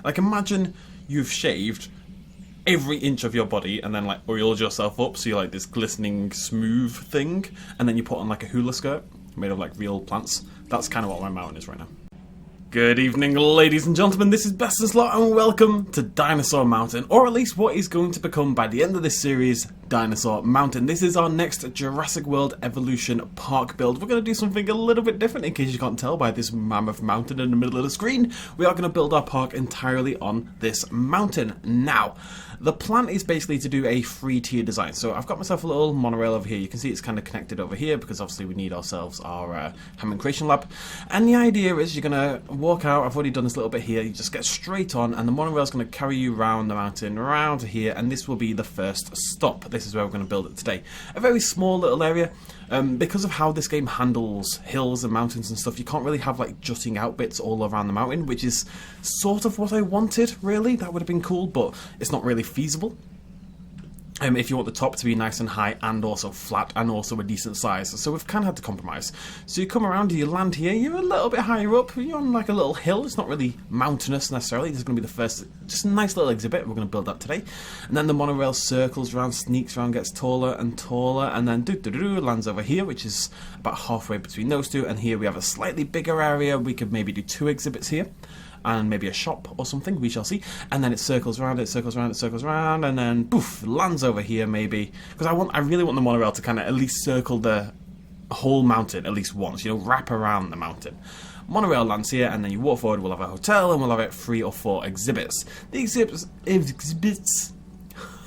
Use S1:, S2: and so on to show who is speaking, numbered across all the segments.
S1: Like, imagine you've shaved every inch of your body and then like oiled yourself up so you're like this glistening smooth thing, and then you put on like a hula skirt made of like real plants. That's kind of what my mountain is right now. Good evening, ladies and gentlemen, this is BestInSlot and welcome to Dinosaur Mountain, or at least what is going to become by the end of this series, Dinosaur Mountain. This is our next Jurassic World Evolution Park build. We're going to do something a little bit different, in case you can't tell by this mammoth mountain in the middle of the screen. We are going to build our park entirely on this mountain. Now, the plan is basically to do a 3-tier design. So I've got myself a little monorail over here. You can see it's kind of connected over here because obviously we need ourselves our Hammond Creation Lab. And the idea is you're going to walk out. I've already done this little bit here. You just get straight on and the monorail is going to carry you around the mountain, around to here, and this will be the first stop. This is where we're going to build it today. A very small little area. Because of how this game handles hills and mountains and stuff, you can't really have like jutting out bits all around the mountain, which is sort of what I wanted, really. That would have been cool, but it's not really feasible. If you want the top to be nice and high and also flat and also a decent size. So we've kind of had to compromise. So you come around, you land here, you're a little bit higher up, you're on like a little hill. It's not really mountainous necessarily. This is going to be the first, just a nice little exhibit. We're going to build that today. And then the monorail circles around, sneaks around, gets taller and taller, and then lands over here, which is about halfway between those two. And here we have a slightly bigger area. We could maybe do 2 exhibits here. And maybe a shop or something, we shall see. And then it circles around, it circles around, it circles around, and then poof, lands over here maybe. Because I really want the monorail to kind of at least circle the whole mountain at least once, you know, wrap around the mountain. Monorail lands here, and then you walk forward, we'll have a hotel, and we'll have 3 or 4 exhibits. The exhibits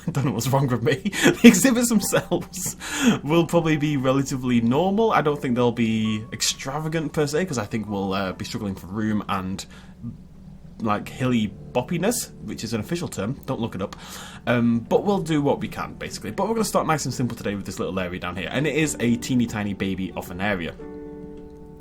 S1: I don't know what's wrong with me. The exhibits themselves will probably be relatively normal. I don't think they'll be extravagant per se, because I think we'll be struggling for room and like hilly boppiness, which is an official term, don't look it up, but we'll do what we can basically. But we're going to start nice and simple today with this little area down here, and it is a teeny tiny baby of an area.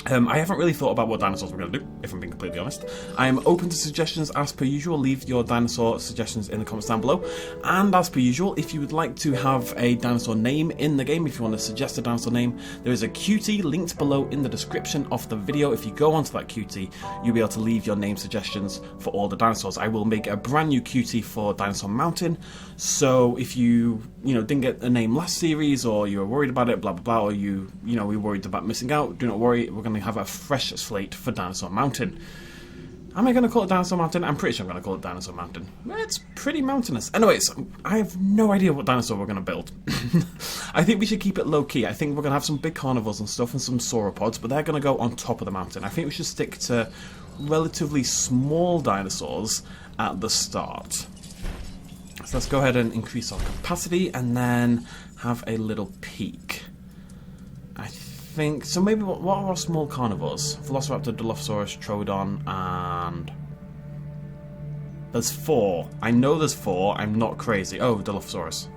S1: I haven't really thought about what dinosaurs we're going to do, if I'm being completely honest. I am open to suggestions as per usual. Leave your dinosaur suggestions in the comments down below. And as per usual, if you would like to have a dinosaur name in the game, if you want to suggest a dinosaur name, there is a QT linked below in the description of the video. If you go onto that QT, you'll be able to leave your name suggestions for all the dinosaurs. I will make a brand new QT for Dinosaur Mountain. So if you didn't get a name last series, or you were worried about it, blah blah blah, or you were worried about missing out, do not worry. We're going to have a fresh slate for Dinosaur Mountain. Am I going to call it Dinosaur Mountain? I'm pretty sure I'm going to call it Dinosaur Mountain. It's pretty mountainous. Anyways, I have no idea what dinosaur we're going to build. I think we should keep it low-key. I think we're going to have some big carnivores and stuff and some sauropods, but they're going to go on top of the mountain. I think we should stick to relatively small dinosaurs at the start. So let's go ahead and increase our capacity and then have a little peek. I think so. Maybe what are our small carnivores? Velociraptor, Dilophosaurus, Troodon, and there's 4. I know there's 4. I'm not crazy. Oh, Dilophosaurus.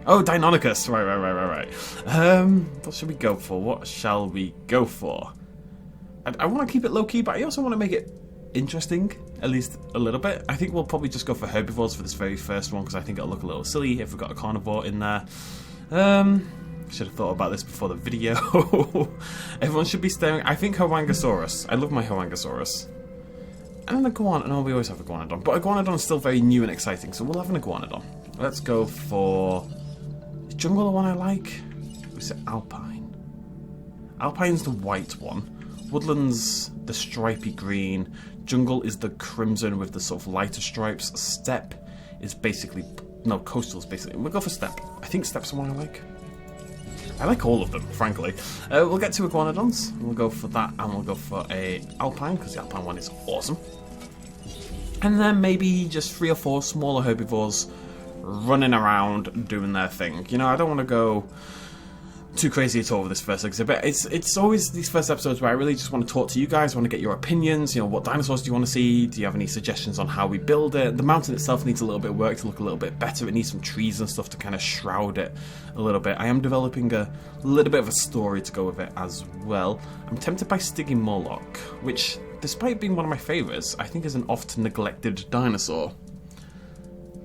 S1: Oh, Deinonychus. Right. What should we go for? What shall we go for? I want to keep it low key, but I also want to make it interesting, at least a little bit. I think we'll probably just go for herbivores for this very first one, because I think it'll look a little silly if we've got a carnivore in there. Should have thought about this before the video. Everyone should be staring. I think Hoangosaurus. I love my Hoangosaurus. And an iguanodon. No, we always have iguanodon. But iguanodon is still very new and exciting, so we'll have an iguanodon. Let's go for... Is jungle the one I like? Or is it alpine? Alpine's the white one. Woodland's the stripy green. Jungle is the crimson with the sort of lighter stripes. Steppe is basically... No, coastal's basically... We'll go for steppe. I think steppe's the one I like. I like all of them, frankly. We'll get 2 iguanodons. We'll go for that, and we'll go for a alpine, because the alpine one is awesome. And then maybe just 3 or 4 smaller herbivores running around doing their thing. I don't want to go too crazy at all with this first exhibit. It's always these first episodes where I really just want to talk to you guys. I want to get your opinions. What dinosaurs do you want to see? Do you have any suggestions on how we build it? The mountain itself needs a little bit of work to look a little bit better. It needs some trees and stuff to kind of shroud it a little bit. I am developing a little bit of a story to go with it as well. I'm tempted by Stygimoloch, which, despite being one of my favourites, I think is an oft-neglected dinosaur.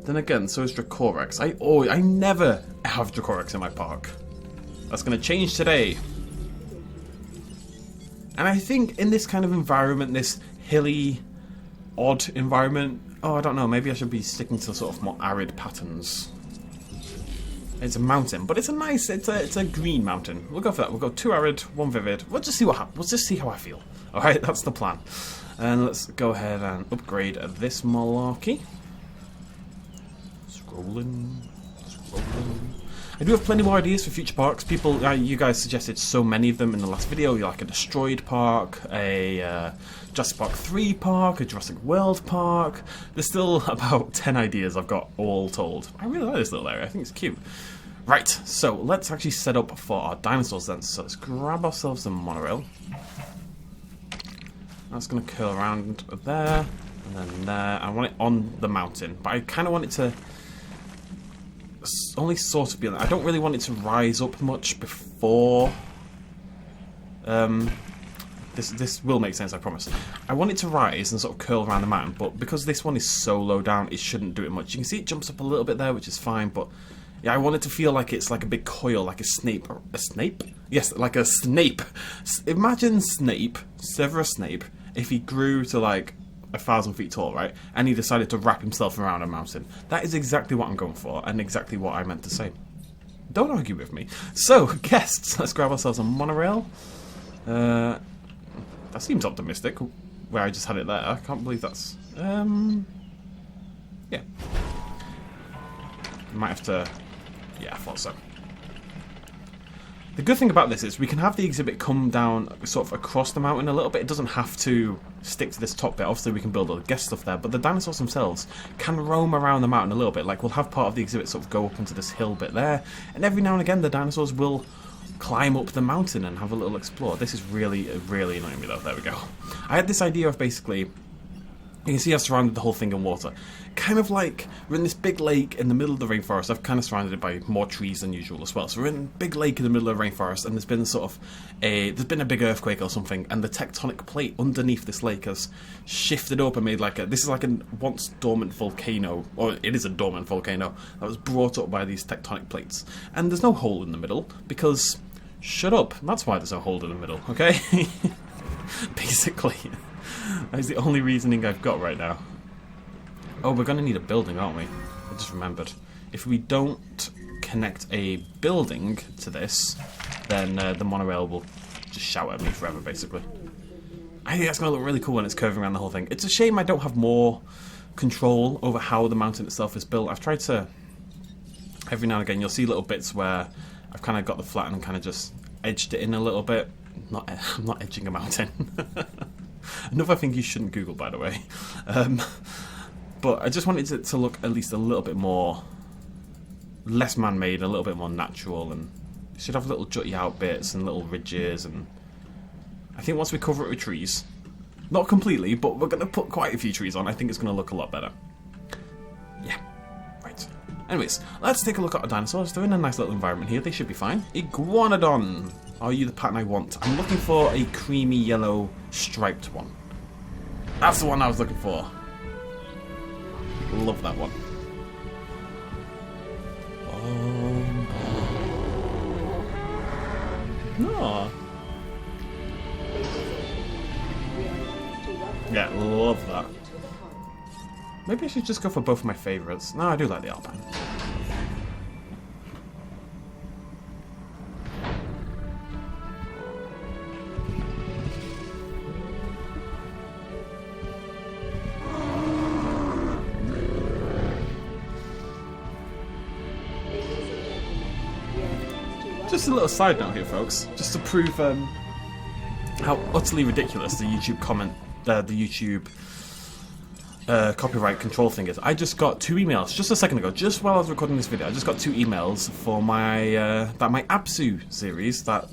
S1: Then again, so is Dracorex. I never have Dracorex in my park. That's going to change today. And I think in this kind of environment, this hilly odd environment. Oh, I don't know. Maybe I should be sticking to sort of more arid patterns. It's a mountain, but it's a nice. It's a green mountain. We'll go for that. We'll go 2 arid, 1 vivid. We'll just see what happens. We'll just see how I feel. All right, that's the plan. And let's go ahead and upgrade this malarkey. Scrolling. I do have plenty more ideas for future parks. People, you guys suggested so many of them in the last video. You like a Destroyed park, a Jurassic Park 3 park, a Jurassic World park. There's still about 10 ideas I've got all told. I really like this little area. I think it's cute. Right, so let's actually set up for our dinosaurs then. So let's grab ourselves a monorail. That's going to curl around there, and then there. I want it on the mountain, but I kind of want it to only sort of be. I don't really want it to rise up much before. This will make sense, I promise. I want it to rise and sort of curl around the mountain, but because this one is so low down, it shouldn't do it much. You can see it jumps up a little bit there, which is fine, but yeah, I want it to feel like it's like a big coil, like a Snape. A Snape? Yes, like a Snape. Imagine Snape, Severus Snape, if he grew to like 1,000 feet tall, right? And he decided to wrap himself around a mountain. That is exactly what I'm going for, and exactly what I meant to say. Don't argue with me. So, guests, let's grab ourselves a monorail. That seems optimistic, where I just had it there. I can't believe that's... yeah. Might have to... Yeah, I thought so. The good thing about this is we can have the exhibit come down sort of across the mountain a little bit. It doesn't have to stick to this top bit. Obviously we can build all the guest stuff there, but the dinosaurs themselves can roam around the mountain a little bit. Like we'll have part of the exhibit sort of go up into this hill bit there, and every now and again the dinosaurs will climb up the mountain and have a little explore. This is really, really annoying me though. There we go. I had this idea of basically, you can see I've surrounded the whole thing in water. Kind of like we're in this big lake in the middle of the rainforest. I've kind of surrounded it by more trees than usual as well. So we're in a big lake in the middle of the rainforest, and there's been sort of there's been a big earthquake or something, and the tectonic plate underneath this lake has shifted up and made like this is like a once dormant volcano, or it is a dormant volcano that was brought up by these tectonic plates. And there's no hole in the middle because shut up. That's why there's no hole in the middle. Okay, basically. That is the only reasoning I've got right now. Oh, we're going to need a building, aren't we? I just remembered. If we don't connect a building to this, then the monorail will just shout at me forever, basically. I think that's going to look really cool when it's curving around the whole thing. It's a shame I don't have more control over how the mountain itself is built. I've tried to... Every now and again, you'll see little bits where I've kind of got the flat and kind of just edged it in a little bit. I'm not edging a mountain. Another thing you shouldn't Google, by the way. But I just wanted it to look at least a little bit more... less man-made, a little bit more natural, and it should have little jutty out bits and little ridges, and I think once we cover it with trees, not completely, but we're going to put quite a few trees on, I think it's going to look a lot better. Yeah, right. Anyways, let's take a look at our dinosaurs. They're in a nice little environment here, they should be fine. Iguanodon! Are you the pattern I want? I'm looking for a creamy yellow striped one. That's the one I was looking for. Love that one. No. Yeah, love that. Maybe I should just go for both of my favourites. No, I do like the Alpine. Just a little side note here, folks, just to prove how utterly ridiculous the YouTube copyright control thing is. I just got 2 emails just a second ago, just while I was recording this video. I just got 2 emails for my my Apsu series, that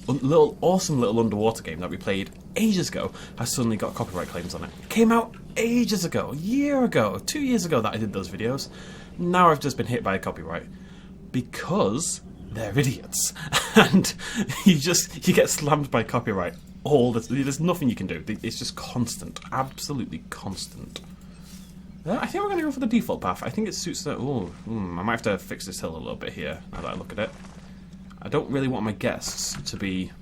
S1: awesome little underwater game that we played ages ago, has suddenly got copyright claims on it. It came out ages ago, a year ago, 2 years ago that I did those videos. Now I've just been hit by a copyright because they're idiots, and you get slammed by copyright all the time. There's nothing you can do. It's just constant, absolutely constant. I think we're going to go for the default path. I think it suits the... I might have to fix this hill a little bit here, now that I look at it. I don't really want my guests to be...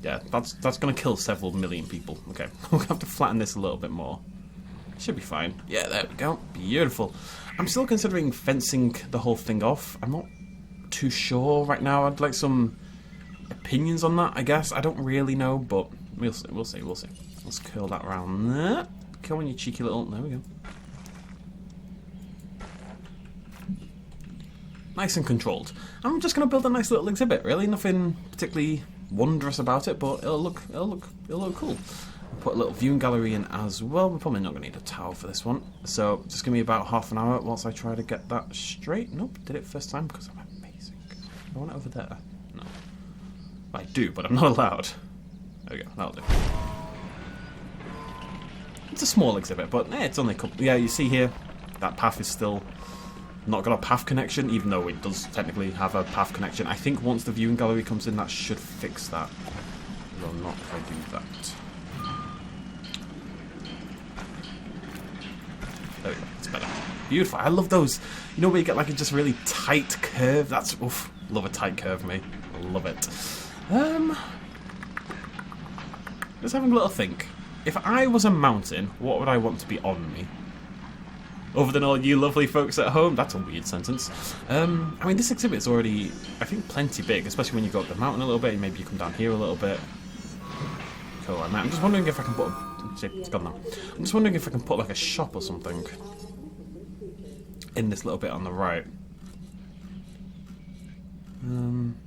S1: Yeah, that's going to kill several million people. Okay, we're going to have to flatten this a little bit more. Should be fine. Yeah, there we go. Beautiful. I'm still considering fencing the whole thing off. I'm not too sure right now. I'd like some opinions on that, I guess. I don't really know, but we'll see. We'll see. We'll see. Let's curl that around there. Come on, you cheeky little... There we go. Nice and controlled. I'm just going to build a nice little exhibit, really. Nothing particularly wondrous about it, but it'll look cool. Put a little viewing gallery in as well. We're probably not going to need a tower for this one. So just give me about half an hour whilst I try to get that straight. Nope, did it first time because I'm amazing. I want it over there. No. I do, but I'm not allowed. There we go, that'll do. It's a small exhibit, but it's only a couple. Yeah, you see here, that path is still not got a path connection, even though it does technically have a path connection. I think once the viewing gallery comes in, that should fix that. Well, not if I do that. There we go, it's better. Beautiful, I love those. You know where you get like a just really tight curve? That's, oof, love a tight curve, me. Love it. Just having a little think. If I was a mountain, what would I want to be on me? Other than all you lovely folks at home? That's a weird sentence. I mean, this exhibit's already, I think, plenty big, especially when you go up the mountain a little bit, maybe you come down here a little bit. Cool, and I'm just wondering if I can put it's gone now. I'm just wondering if I can put like a shop or something in this little bit on the right.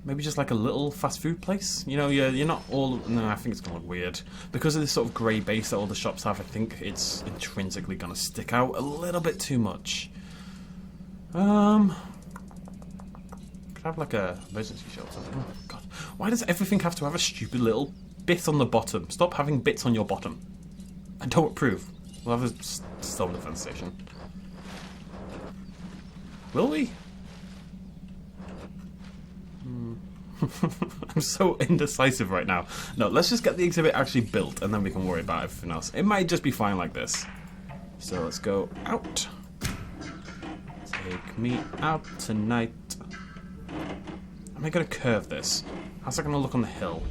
S1: Maybe just like a little fast food place. You know, you're not all... No, I think it's going to look weird. Because of this sort of grey base that all the shops have, I think it's intrinsically going to stick out a little bit too much. Could I have like a emergency shelter? Oh, God. Why does everything have to have a stupid little bit on the bottom? Stop having bits on your bottom. I don't approve. We'll have a storm defense station. Will we? I'm so indecisive right now. No, let's just get the exhibit actually built and then we can worry about everything else. It might just be fine like this. So let's go out. Take me out tonight. Am I going to curve this? How's that going to look on the hill?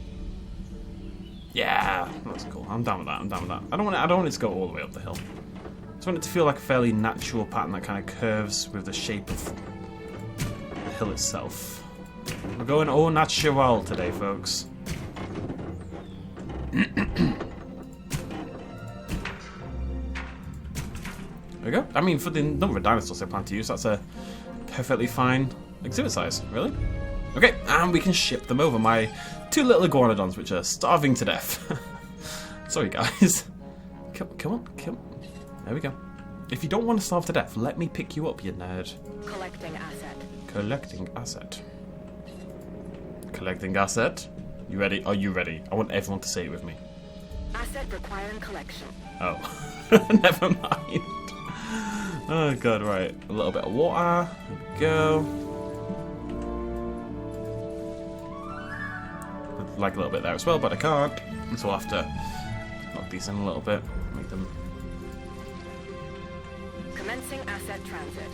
S1: Yeah, that's cool. I'm down with that. I'm down with that. I don't want it to go all the way up the hill. I just want it to feel like a fairly natural pattern that kind of curves with the shape of the hill itself. We're going au naturel today, folks. There we go. I mean, for the number of dinosaurs I plan to use, that's a perfectly fine exhibit size, really. Okay, and we can ship them over. My two little iguanodons, which are starving to death. Sorry, guys. Come on. There we go. If you don't want to starve to death, let me pick you up, you nerd.
S2: Collecting asset.
S1: Collecting asset. Collecting asset. You ready? Are you ready? I want everyone to say it with me.
S2: Asset requiring collection.
S1: Oh. Never mind. Oh, God, right. A little bit of water. There we go. I'd like a little bit there as well, but I can't. So we'll have to knock these in a little bit. Make them...
S2: Commencing asset transit.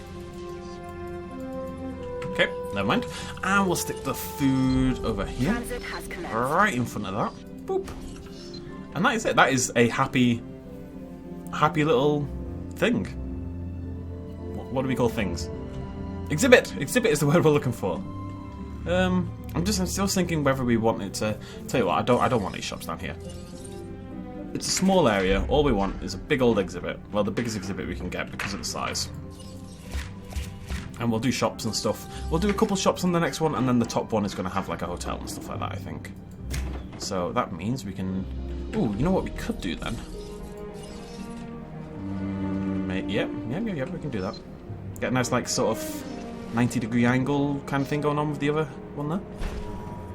S1: Okay, never mind. And we'll stick the food over here.
S2: Transit has commenced.
S1: Right in front of that. Boop. And that is it. That is a happy little thing. What do we call things? Exhibit! Exhibit is the word we're looking for. I'm still thinking whether we want it to... Tell you what, I don't want these shops down here. It's a small area. All we want is a big old exhibit. Well, the biggest exhibit we can get because of the size. And we'll do shops and stuff. We'll do a couple shops on the next one, and then the top one is going to have like a hotel and stuff like that, I think. So that means we can... Ooh, you know what we could do then? Yeah, we can do that. Get a nice, like, sort of 90-degree angle kind of thing going on with the other one there.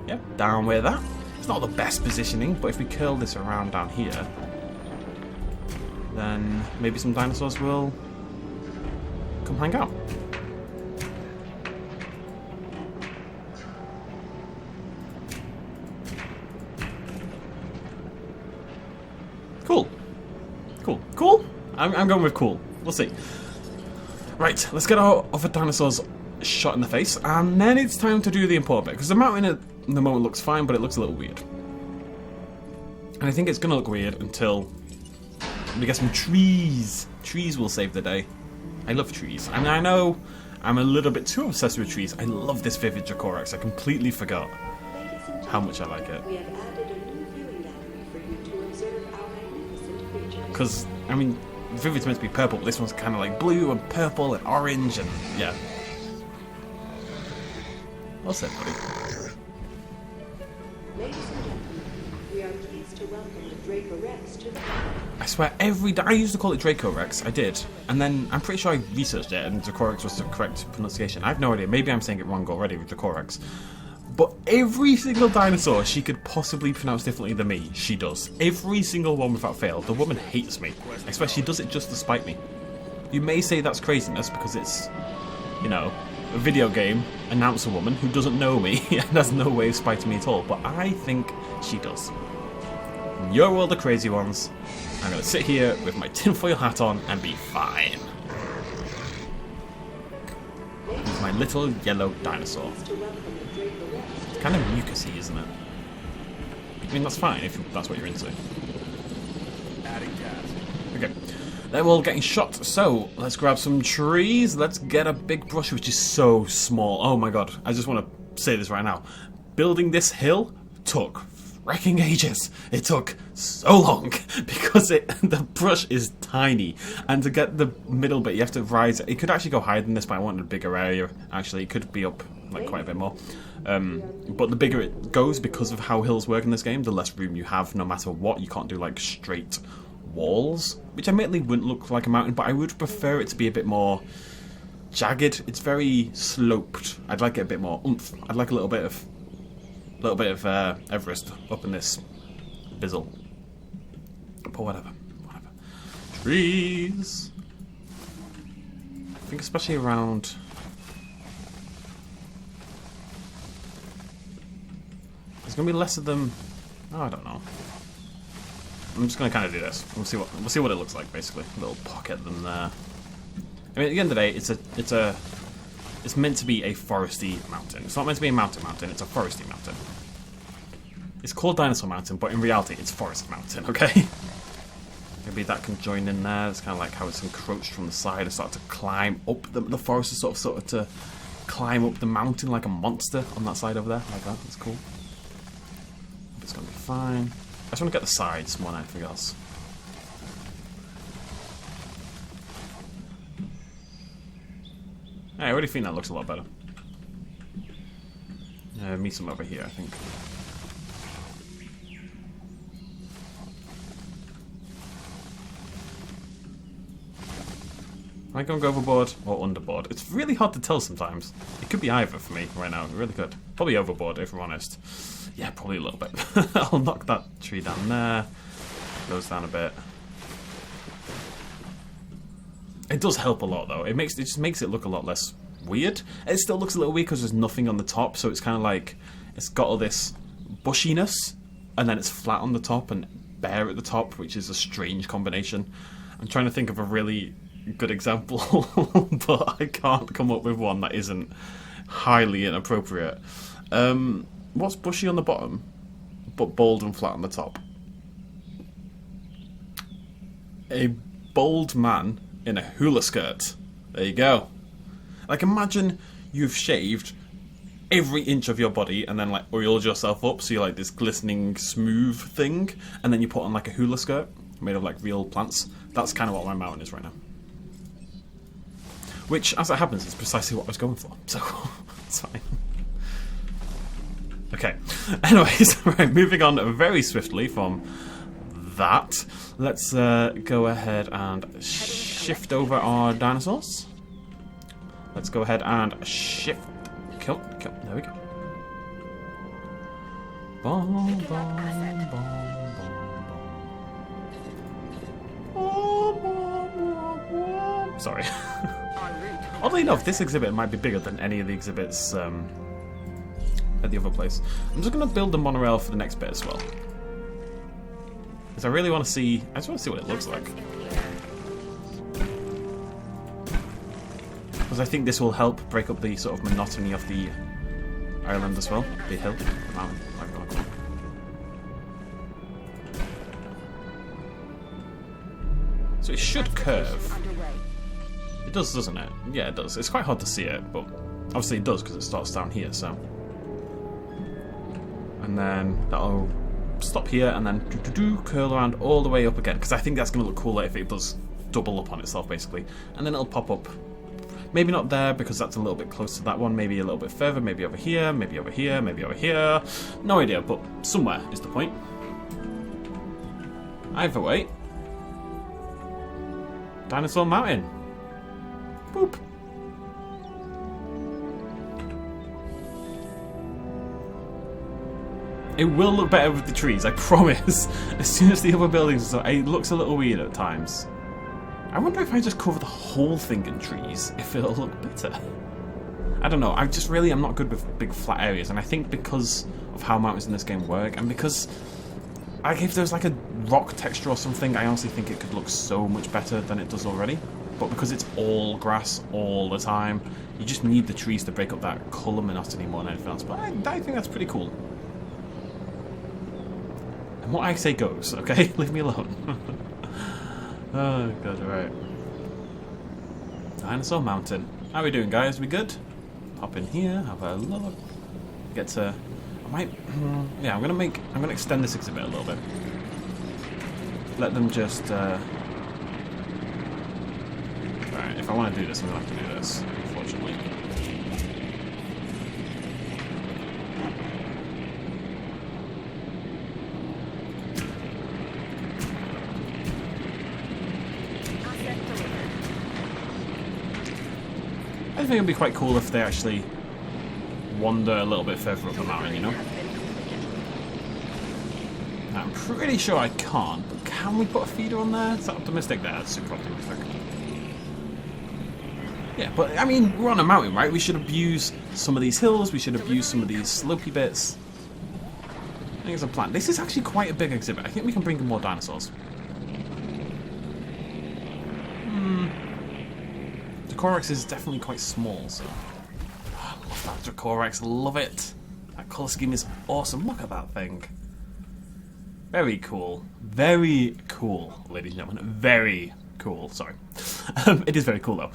S1: Yeah, down with that. It's not the best positioning, but if we curl this around down here, then maybe some dinosaurs will come hang out. Cool? I'm going with cool. We'll see. Right, let's get our other dinosaurs shot in the face, and then it's time to do the important bit, because the mountain at the moment looks fine, but it looks a little weird. And I think it's going to look weird until We get some trees. Trees will save the day. I love trees. And I know I'm a little bit too obsessed with trees. I love this vivid Dracorax. I completely forgot how much I like it.
S3: We have added a new viewing gallery for you to observe our magnificent creatures.
S1: Because, I mean, Vivid's meant to be purple, but this one's kind of like blue and purple and orange and, yeah. Well said, buddy.
S3: Ladies and gentlemen, we are pleased to welcome the Dracorex to the
S1: I swear, I used to call it Dracorex, I did. And then, I'm pretty sure I researched it and Dracorex was the correct pronunciation. I have no idea, maybe I'm saying it wrong already with Dracorex. But every single dinosaur she could possibly pronounce differently than me, she does. Every single one without fail. The woman hates me. I swear she does it just to spite me. You may say that's craziness because it's, you know, a video game announcer woman who doesn't know me and has no way of spiting me at all. But I think she does. In your world of crazy ones, I'm going to sit here with my tinfoil hat on and be fine. With my little yellow dinosaur. It's kind of mucusy, isn't it? I mean, that's fine if that's what you're into. Okay, they're all getting shot, so let's grab some trees. Let's get a big brush, which is so small. Oh my god, I just want to say this right now. Building this hill took freaking ages. It took so long because the brush is tiny, and to get the middle bit you have to rise. It could actually go higher than this, but I wanted a bigger area. Actually, it could be up like quite a bit more. But the bigger it goes, because of how hills work in this game, the less room you have no matter what. You can't do like straight walls, which admittedly wouldn't look like a mountain, but I would prefer it to be a bit more jagged. It's very sloped. I'd like it a bit more oomph. I'd like a little bit of Everest up in this bizzle. But whatever. Trees. I think especially around. There's gonna be less of them. Oh, I don't know. I'm just gonna kind of do this. We'll see what it looks like. Basically, a little pocket of them there. I mean, at the end of the day, it's meant to be a foresty mountain. It's not meant to be a mountain. It's a foresty mountain. It's called Dinosaur Mountain, but in reality, it's Forest Mountain. Okay. Maybe that can join in there. It's kind of like how it's encroached from the side and started to climb up. The forest is sort of to climb up the mountain like a monster on that side over there, like that. That's cool. It's gonna be fine. I just want to get the sides more than anything else. I already think that looks a lot better. Meet some over here, I think. Am I going to go overboard or underboard? It's really hard to tell sometimes. It could be either for me right now. It really could. Probably overboard, if I'm honest. Yeah, probably a little bit. I'll knock that tree down there. Goes down a bit. It does help a lot, though. It just makes it look a lot less weird. It still looks a little weird because there's nothing on the top, so it's kind of like it's got all this bushiness, and then it's flat on the top and bare at the top, which is a strange combination. I'm trying to think of a really good example, but I can't come up with one that isn't highly inappropriate. What's bushy on the bottom, but bold and flat on the top? A bald man in a hula skirt. There you go. Like, imagine you've shaved every inch of your body and then like oiled yourself up so you're like this glistening smooth thing, and then you put on like a hula skirt made of like real plants. That's kind of what my mountain is right now. Which, as it happens, is precisely what I was going for. So, it's fine. Okay. Anyways, right, moving on very swiftly from that. Let's go ahead and shift over our dinosaurs. Let's go ahead and shift. Kill. There we go. Bom, bom, bom, bom. Sorry. Oddly enough, this exhibit might be bigger than any of the exhibits at the other place. I'm just going to build the monorail for the next bit as well. Because I really want to see... I just want to see what it looks like. Because I think this will help break up the sort of monotony of the island as well. The hill. The mountain. Whatever you want to call So it should curve.
S2: Underway.
S1: It does, doesn't it? Yeah, it does. It's quite hard to see it, but obviously it does because it starts down here, so. And then that'll stop here and then curl around all the way up again, because I think that's going to look cooler if it does double up on itself, basically. And then it'll pop up. Maybe not there because that's a little bit close to that one. Maybe a little bit further. Maybe over here. Maybe over here. Maybe over here. No idea, but somewhere is the point. Either way. Dinosaur Mountain. Boop. It will look better with the trees, I promise. As soon as the other buildings, it looks a little weird at times. I wonder if I just cover the whole thing in trees, if it'll look better. I don't know, I'm not good with big flat areas, and I think because of how mountains in this game work, and because if there's like a rock texture or something, I honestly think it could look so much better than it does already. But because it's all grass all the time, you just need the trees to break up that colour monotony more than anything else. But I think that's pretty cool. And what I say goes, okay? Leave me alone. Oh god, alright. Dinosaur Mountain. How are we doing, guys? We good? Hop in here, have a look. Get to... yeah, I'm gonna extend this exhibit a little bit. Let them just, Alright, if I want to do this, I'm gonna have to do this, unfortunately. I think it'd be quite cool if they actually wander a little bit further up the mountain, you know? I'm pretty sure I can't, but can we put a feeder on there? Is that optimistic? That's super optimistic. Yeah, but I mean, we're on a mountain, right? We should abuse some of these hills, we should abuse some of these slopey bits. I think it's a plan. This is actually quite a big exhibit. I think we can bring in more dinosaurs. Dracorex is definitely quite small, so... Oh, I love that Dracorex, love it! That colour scheme is awesome, look at that thing. Very cool. Very cool, ladies and gentlemen. Very cool, sorry. It is very cool, though.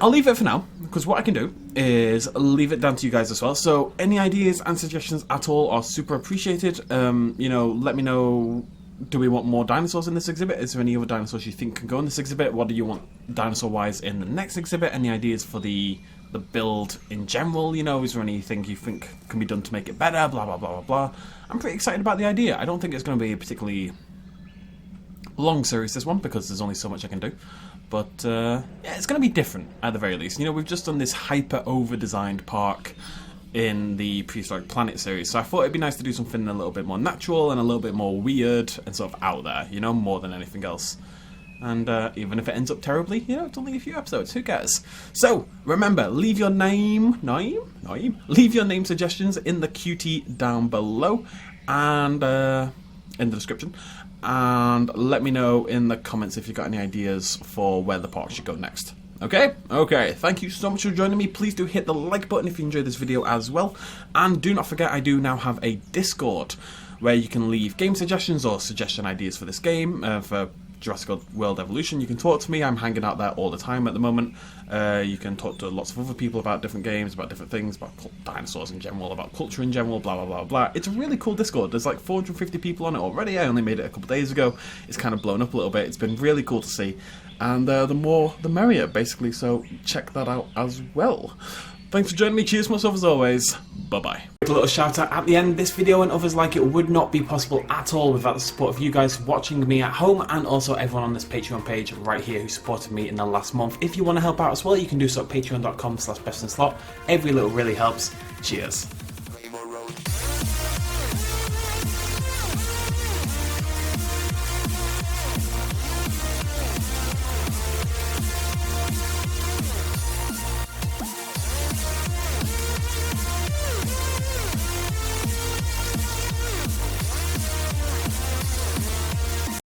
S1: I'll leave it for now, because what I can do is leave it down to you guys as well. So, any ideas and suggestions at all are super appreciated. You know, let me know... Do we want more dinosaurs in this exhibit? Is there any other dinosaurs you think can go in this exhibit? What do you want dinosaur-wise in the next exhibit? Any ideas for the build in general? You know, is there anything you think can be done to make it better? Blah, blah, blah, blah, blah. I'm pretty excited about the idea. I don't think it's going to be a particularly long series, this one, because there's only so much I can do. But, yeah, it's going to be different, at the very least. You know, we've just done this hyper over-designed park in the Prehistoric Planet series, so I thought it'd be nice to do something a little bit more natural and a little bit more weird and sort of out there, you know, more than anything else. And even if it ends up terribly, you know, it's only a few episodes, who cares? So, remember, leave your name suggestions in the QT down below, and in the description, and let me know in the comments if you've got any ideas for where the park should go next. Okay? Okay, thank you so much for joining me. Please do hit the like button if you enjoyed this video as well. And do not forget, I do now have a Discord where you can leave game suggestions or suggestion ideas for this game, for Jurassic World Evolution. You can talk to me. I'm hanging out there all the time at the moment. You can talk to lots of other people about different games, about different things, about dinosaurs in general, about culture in general, blah, blah, blah, blah. It's a really cool Discord. There's like 450 people on it already. I only made it a couple days ago. It's kind of blown up a little bit. It's been really cool to see. And the more, the merrier, basically. So check that out as well. Thanks for joining me. Cheers myself as always. Bye-bye. A little shout out at the end. This video and others like it would not be possible at all without the support of you guys watching me at home, and also everyone on this Patreon page right here who supported me in the last month. If you want to help out as well, you can do so at patreon.com/bestinslot. Every little really helps. Cheers.